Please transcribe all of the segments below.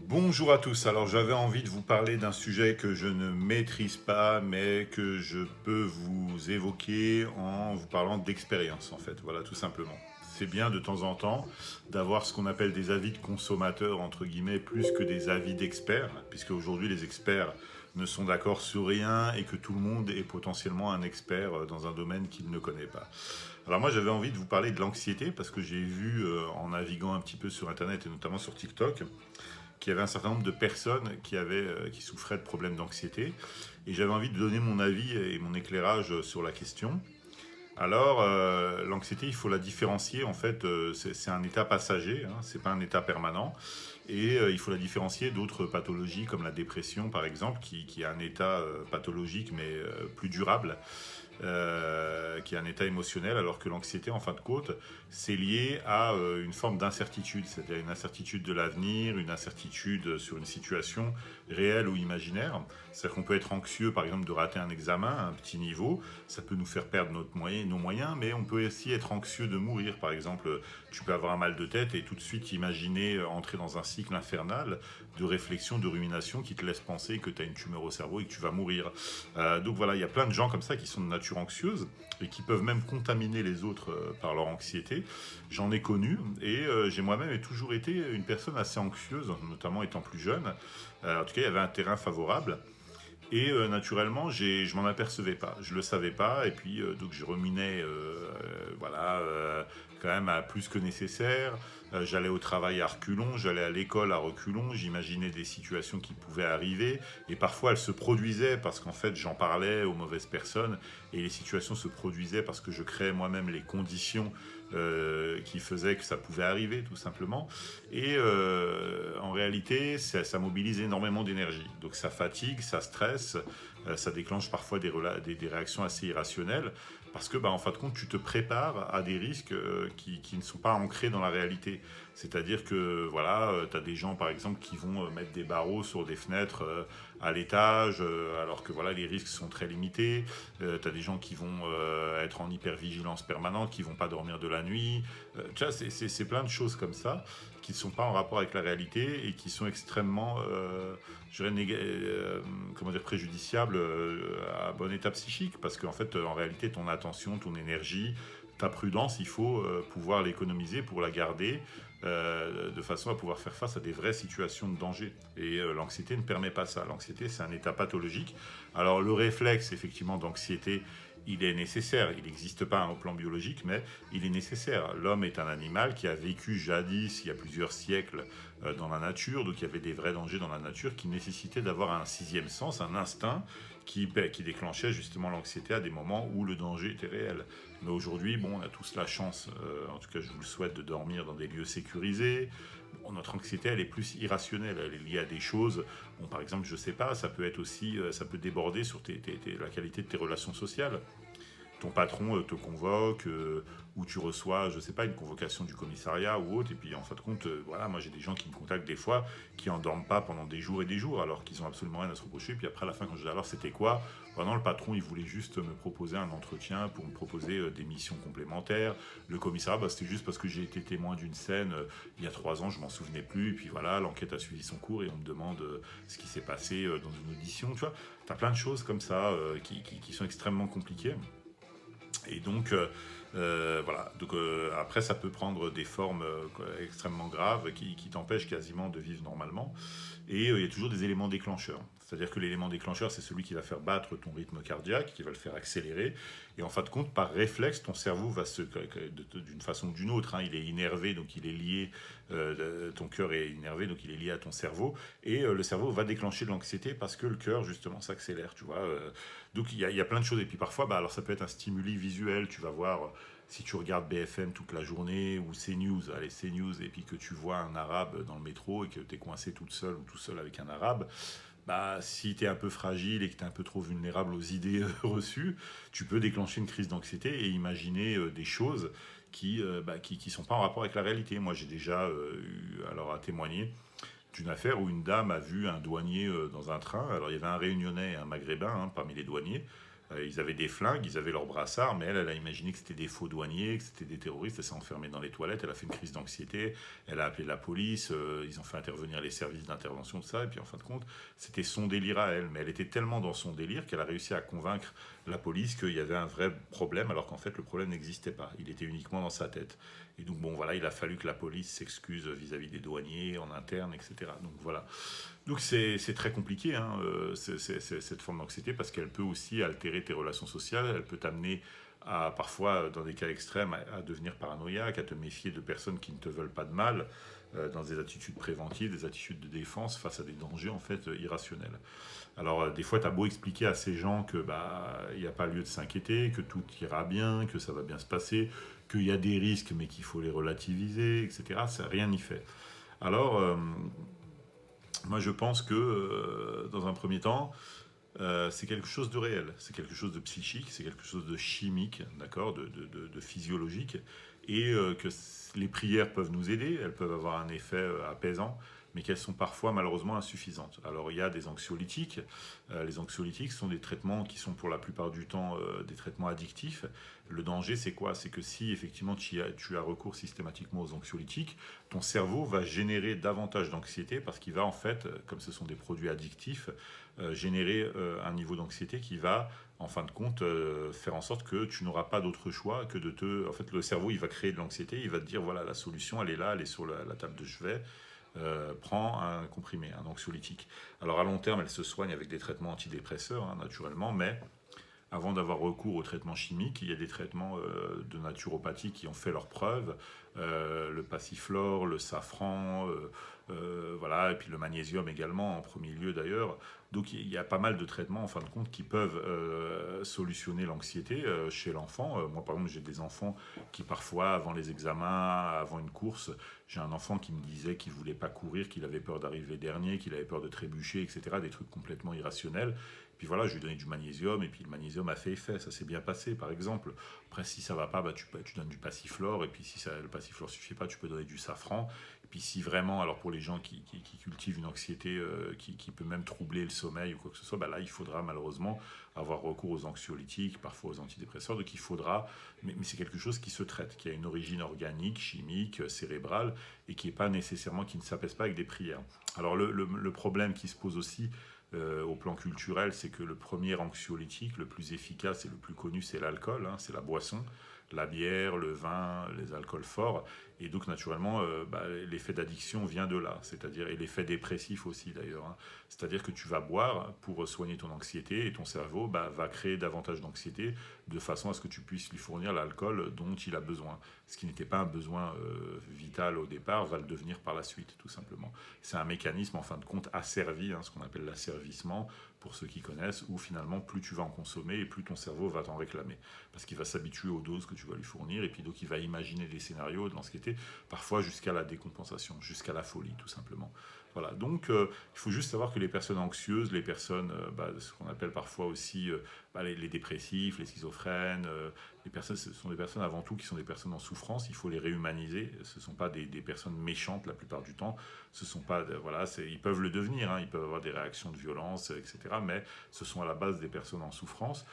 Bonjour à tous. Alors j'avais envie de vous parler d'un sujet que je ne maîtrise pas, mais que je peux vous évoquer en vous parlant d'expérience, en fait. Voilà, tout simplement. C'est bien de temps en temps d'avoir ce qu'on appelle des avis de consommateurs, entre guillemets, plus que des avis d'experts, puisque aujourd'hui les experts ne sont d'accord sur rien et que tout le monde est potentiellement un expert dans un domaine qu'il ne connaît pas. Alors moi j'avais envie de vous parler de l'anxiété parce que j'ai vu en naviguant un petit peu sur Internet et notamment sur TikTok qu'il y avait un certain nombre de personnes qui souffraient de problèmes d'anxiété. Et j'avais envie de donner mon avis et mon éclairage sur la question. Alors, l'anxiété, il faut la différencier. En fait, c'est un état passager, hein, c'est pas un état permanent. Et il faut la différencier d'autres pathologies comme la dépression, par exemple, qui est un état pathologique mais plus durable qui est un état émotionnel, alors que l'anxiété, en fin de compte, c'est lié à une forme d'incertitude, c'est-à-dire une incertitude de l'avenir, une incertitude sur une situation réelle ou imaginaire. C'est-à-dire qu'on peut être anxieux, par exemple, de rater un examen à un petit niveau, ça peut nous faire perdre nos moyens, mais on peut aussi être anxieux de mourir. Par exemple, tu peux avoir un mal de tête et tout de suite imaginer entrer dans un cycle infernal de réflexion, de rumination qui te laisse penser que tu as une tumeur au cerveau et que tu vas mourir. Donc voilà, il y a plein de gens comme ça qui sont de nature anxieuse et qui peuvent même contaminer les autres par leur anxiété. J'en ai connu et j'ai moi-même toujours été une personne assez anxieuse, notamment étant plus jeune. En tout cas, il y avait un terrain favorable. Et naturellement, je m'en apercevais pas, je le savais pas, et puis donc je ruminais, voilà, quand même à plus que nécessaire. J'allais au travail à reculons, j'allais à l'école à reculons, j'imaginais des situations qui pouvaient arriver, et parfois elles se produisaient parce qu'en fait j'en parlais aux mauvaises personnes, et les situations se produisaient parce que je créais moi-même les conditions qui faisaient que ça pouvait arriver, tout simplement. Et en réalité, ça mobilise énormément d'énergie. Donc ça fatigue, ça stresse, ça déclenche parfois des réactions assez irrationnelles, parce que, bah, en fin de compte, tu te prépares à des risques qui ne sont pas ancrés dans la réalité. C'est-à-dire que, voilà, tu as des gens, par exemple, qui vont mettre des barreaux sur des fenêtres à l'étage, alors que, voilà, les risques sont très limités. Tu as des gens qui vont être en hypervigilance permanente, qui vont pas dormir de la nuit. Tu vois, c'est plein de choses comme ça qui ne sont pas en rapport avec la réalité et qui sont extrêmement, je dirais, comment dire, préjudiciables à bon état psychique. Parce qu'en fait, en réalité, ton attention, ton énergie, ta prudence, il faut pouvoir l'économiser pour la garder de façon à pouvoir faire face à des vraies situations de danger. Et l'anxiété ne permet pas ça. L'anxiété, c'est un état pathologique. Alors le réflexe, effectivement, d'anxiété, il est nécessaire. Il n'existe pas au plan biologique, mais il est nécessaire. L'homme est un animal qui a vécu jadis, il y a plusieurs siècles, dans la nature, donc il y avait des vrais dangers dans la nature qui nécessitaient d'avoir un sixième sens, un instinct qui déclenchait justement l'anxiété à des moments où le danger était réel. Mais aujourd'hui, bon, on a tous la chance, en tout cas je vous le souhaite, de dormir dans des lieux sécurisés. Bon, notre anxiété, elle est plus irrationnelle, elle est liée à des choses. Bon, par exemple, je sais pas, ça peut être aussi, ça peut déborder sur la qualité de tes relations sociales. Ton patron te convoque, ou tu reçois, je sais pas, une convocation du commissariat ou autre, et puis en fin de compte, voilà, moi j'ai des gens qui me contactent des fois, qui en dorment pas pendant des jours et des jours, alors qu'ils ont absolument rien à se reprocher, puis après à la fin quand je dis alors c'était quoi, pendant le patron il voulait juste me proposer un entretien pour me proposer des missions complémentaires, le commissariat bah, c'était juste parce que j'ai été témoin d'une scène il y a 3 ans, je m'en souvenais plus, et puis voilà, l'enquête a suivi son cours et on me demande ce qui s'est passé dans une audition, tu vois, t'as plein de choses comme ça qui sont extrêmement compliquées. Et donc, voilà. Donc, après, ça peut prendre des formes extrêmement graves qui t'empêchent quasiment de vivre normalement. Et il y a toujours des éléments déclencheurs. C'est-à-dire que l'élément déclencheur, c'est celui qui va faire battre ton rythme cardiaque, qui va le faire accélérer. Et en fin de compte, par réflexe, ton cerveau va d'une façon ou d'une autre, hein, il est innervé, donc il est lié, ton cœur est innervé, donc il est lié à ton cerveau. Et le cerveau va déclencher de l'anxiété parce que le cœur, justement, s'accélère, tu vois. Donc il y a plein de choses. Et puis parfois, bah, alors ça peut être un stimuli visuel. Tu vas voir, si tu regardes BFM toute la journée ou CNews, allez CNews, et puis que tu vois un arabe dans le métro et que tu es coincé toute seule ou tout seul avec un arabe, bah, si tu es un peu fragile et que tu es un peu trop vulnérable aux idées reçues, tu peux déclencher une crise d'anxiété et imaginer des choses qui sont pas en rapport avec la réalité. Moi, j'ai déjà eu alors à témoigner d'une affaire où une dame a vu un douanier dans un train. Alors, il y avait un Réunionnais et un Maghrébin hein, parmi les douaniers. Ils avaient des flingues, ils avaient leurs brassards, mais elle a imaginé que c'était des faux douaniers, que c'était des terroristes. Elle s'est enfermée dans les toilettes, elle a fait une crise d'anxiété, elle a appelé la police, ils ont fait intervenir les services d'intervention, de ça, et puis en fin de compte, c'était son délire à elle. Mais elle était tellement dans son délire qu'elle a réussi à convaincre la police qu'il y avait un vrai problème, alors qu'en fait, le problème n'existait pas. Il était uniquement dans sa tête. Et donc, bon, voilà, il a fallu que la police s'excuse vis-à-vis des douaniers, en interne, etc. Donc, voilà. Donc c'est très compliqué, hein, cette forme d'anxiété, parce qu'elle peut aussi altérer tes relations sociales, elle peut t'amener à, parfois, dans des cas extrêmes, à devenir paranoïaque, à te méfier de personnes qui ne te veulent pas de mal, dans des attitudes préventives, des attitudes de défense face à des dangers en fait irrationnels. Alors des fois, tu as beau expliquer à ces gens que il n'y a pas lieu de s'inquiéter, que tout ira bien, que ça va bien se passer, qu'il y a des risques mais qu'il faut les relativiser, etc. Ça, rien n'y fait. Alors, moi, je pense que, dans un premier temps, c'est quelque chose de réel, c'est quelque chose de psychique, c'est quelque chose de chimique, d'accord, de physiologique, et que les prières peuvent nous aider, elles peuvent avoir un effet apaisant, mais qu'elles sont parfois malheureusement insuffisantes. Alors il y a des anxiolytiques, les anxiolytiques sont des traitements qui sont pour la plupart du temps des traitements addictifs. Le danger c'est quoi? C'est que si effectivement tu as recours systématiquement aux anxiolytiques, ton cerveau va générer davantage d'anxiété parce qu'il va en fait, comme ce sont des produits addictifs, générer un niveau d'anxiété qui va en fin de compte faire en sorte que tu n'auras pas d'autre choix que de te... En fait le cerveau il va créer de l'anxiété, il va te dire voilà la solution elle est là, elle est sur la table de chevet, prend un comprimé, un anxiolytique. Alors à long terme, elle se soigne avec des traitements antidépresseurs, hein, naturellement, mais avant d'avoir recours aux traitements chimiques, il y a des traitements de naturopathie qui ont fait leurs preuves, le passiflore, le safran, voilà, et puis le magnésium également, en premier lieu d'ailleurs. Donc il y a pas mal de traitements en fin de compte qui peuvent solutionner l'anxiété chez l'enfant. Moi par exemple j'ai des enfants qui parfois avant les examens, avant une course, j'ai un enfant qui me disait qu'il voulait pas courir, qu'il avait peur d'arriver dernier, qu'il avait peur de trébucher, etc. Des trucs complètement irrationnels. Puis voilà, je lui ai donné du magnésium et puis le magnésium a fait effet, ça s'est bien passé par exemple. Après si ça va pas, tu donnes du passiflore et puis si le passiflore suffit pas, tu peux donner du safran. Et puis si vraiment, alors pour les gens qui cultivent une anxiété qui peut même troubler le sommeil ou quoi que ce soit, là il faudra malheureusement avoir recours aux anxiolytiques, parfois aux antidépresseurs, donc il faudra, mais c'est quelque chose qui se traite, qui a une origine organique, chimique, cérébrale et qui ne s'apaise pas avec des prières. Alors le problème qui se pose aussi au plan culturel, c'est que le premier anxiolytique, le plus efficace et le plus connu, c'est l'alcool, hein, c'est la boisson, la bière, le vin, les alcools forts. Et donc, naturellement, l'effet d'addiction vient de là, c'est-à-dire, et l'effet dépressif aussi d'ailleurs. Hein. C'est-à-dire que tu vas boire pour soigner ton anxiété et ton cerveau va créer davantage d'anxiété de façon à ce que tu puisses lui fournir l'alcool dont il a besoin. Ce qui n'était pas un besoin vital au départ, va le devenir par la suite, tout simplement. C'est un mécanisme, en fin de compte, asservi, hein, ce qu'on appelle l'asservissement, pour ceux qui connaissent, où finalement, plus tu vas en consommer et plus ton cerveau va t'en réclamer. Parce qu'il va s'habituer aux doses que tu vas lui fournir, et puis donc il va imaginer des scénarios de l'anxiété, parfois jusqu'à la décompensation, jusqu'à la folie, tout simplement. Voilà, donc il faut juste savoir que les personnes anxieuses, les personnes, ce qu'on appelle parfois aussi les dépressifs, les schizophrènes, les personnes, ce sont des personnes avant tout qui sont des personnes en souffrance, il faut les réhumaniser, ce ne sont pas des personnes méchantes la plupart du temps, ce sont pas, ils peuvent le devenir, hein, ils peuvent avoir des réactions de violence, etc., mais ce sont à la base des personnes en souffrance.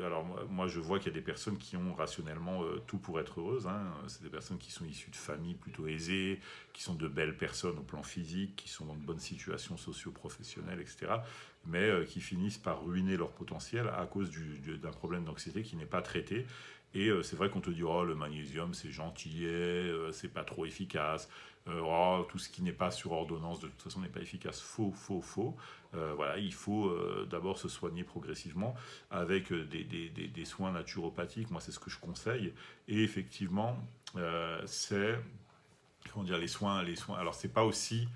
Alors moi je vois qu'il y a des personnes qui ont rationnellement tout pour être heureuses, hein. C'est des personnes qui sont issues de familles plutôt aisées, qui sont de belles personnes au plan physique, qui sont dans de bonnes situations socio-professionnelles, etc., mais qui finissent par ruiner leur potentiel à cause d'un problème d'anxiété qui n'est pas traité. Et c'est vrai qu'on te dit oh le magnésium c'est gentillet, c'est pas trop efficace, oh, tout ce qui n'est pas sur ordonnance de toute façon n'est pas efficace. Faux, faux, faux. Voilà, il faut d'abord se soigner progressivement avec des soins naturopathiques. Moi c'est ce que je conseille. Et effectivement c'est comment dire les soins. Alors c'est pas aussi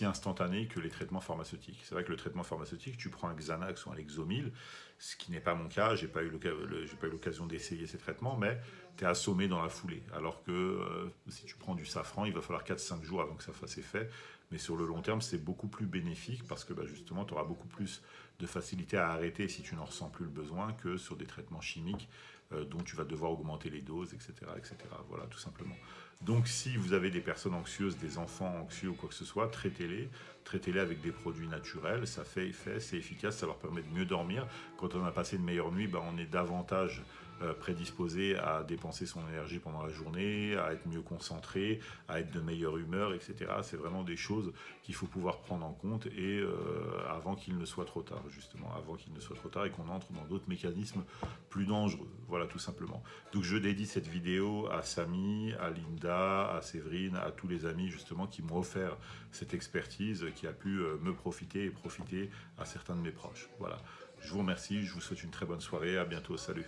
instantané que les traitements pharmaceutiques. C'est vrai que le traitement pharmaceutique, tu prends un Xanax ou un Lexomil, ce qui n'est pas mon cas, j'ai pas eu l'occasion d'essayer ces traitements, mais tu es assommé dans la foulée. Alors que si tu prends du safran, il va falloir 4-5 jours avant que ça fasse effet, mais sur le long terme, c'est beaucoup plus bénéfique parce que justement, tu auras beaucoup plus de facilité à arrêter si tu n'en ressens plus le besoin que sur des traitements chimiques dont tu vas devoir augmenter les doses, etc., etc. Voilà, tout simplement. Donc si vous avez des personnes anxieuses, des enfants anxieux ou quoi que ce soit, traitez-les avec des produits naturels, ça fait effet, c'est efficace, ça leur permet de mieux dormir. Quand on a passé une meilleure nuit, on est davantage prédisposé à dépenser son énergie pendant la journée, à être mieux concentré, à être de meilleure humeur, etc. C'est vraiment des choses qu'il faut pouvoir prendre en compte et avant qu'il ne soit trop tard, justement, avant qu'il ne soit trop tard et qu'on entre dans d'autres mécanismes plus dangereux. Voilà, tout simplement. Donc je dédie cette vidéo à Samy, à Linda, à Séverine, à tous les amis justement qui m'ont offert cette expertise qui a pu me profiter et profiter à certains de mes proches. Voilà. Je vous remercie, je vous souhaite une très bonne soirée, à bientôt, salut.